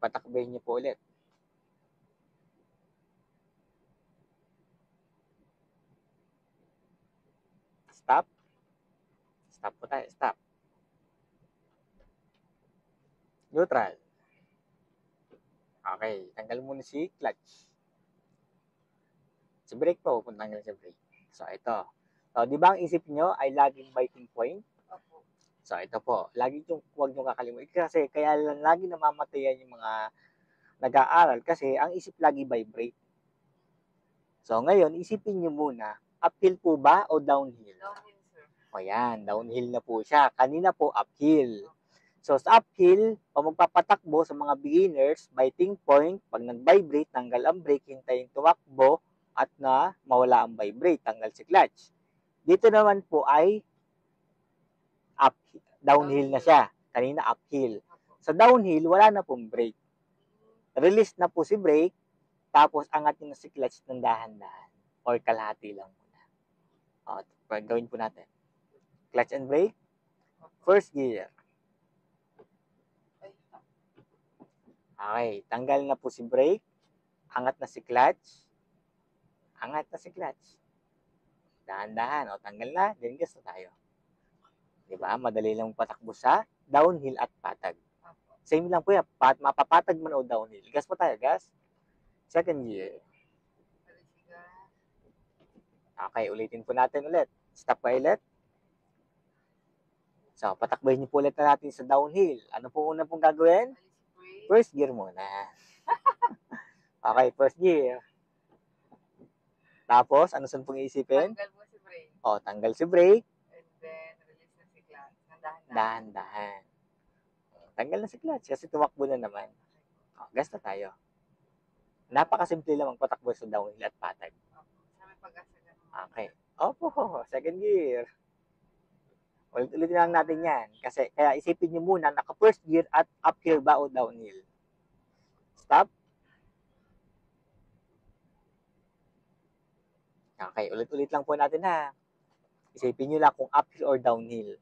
patakbayin niyo po ulit. Stop. Stop po tayo. Stop. Neutral. Okay. Tanggal muna si clutch. Si brake po. Tanggal si brake. So, ito. So, di ba ang isip nyo ay laging biting point? So, ito po. Lagi yung huwag nyo kakalimutan. Kasi, kaya lagi namamatayan yung mga nag-aaral. Kasi, ang isip lagi vibrate. So, ngayon, isipin nyo muna, uphill po ba o downhill? Downhill, sir. O yan, downhill na po siya. Kanina po, uphill. So, sa uphill, pag magpapatakbo sa mga beginners, biting point, pag nag-vibrate, tanggal ang brake, hintayin tumakbo, at na mawala ang vibrate, tanggal si clutch. Dito naman po ay downhill na siya. Kanina uphill. Sa downhill, wala na pong brake. Release na po si brake, tapos angat na si clutch ng dahan-dahan. Or kalahati lang muna. O, gawin po natin. Clutch and brake. First gear. Okay, tanggal na po si brake. Angat na si clutch. Angat na si clutch. Dahan-dahan. O, tanggal na. Then gas na tayo. Diba? Madali lang patakbo sa downhill at patag. Same lang po yan. Mapapatag man o downhill. Gas po tayo, gas. Second gear. Okay, ulitin po natin ulit. Stop pilot. So, patakbayin niyo po ulit na natin sa downhill. Ano po una pong gagawin? First gear muna. Okay, first gear. Tapos, ano saan pong iisipin? Tanggal mo si brake. O, tanggal si brake. And then, release na si clutch. Dahan-dahan. Tanggal na si clutch kasi tumakbo na naman. O, gas na tayo. Napakasimple lang magpatakbo sa downhill at patag. Okay. Opo, second gear. Ulit-ulit lang natin yan. Kasi, kaya isipin nyo muna, naka-first gear at uphill ba o downhill. Stop. Okay, ulit-ulit lang po natin ha. Isipin nyo lang kung uphill or downhill.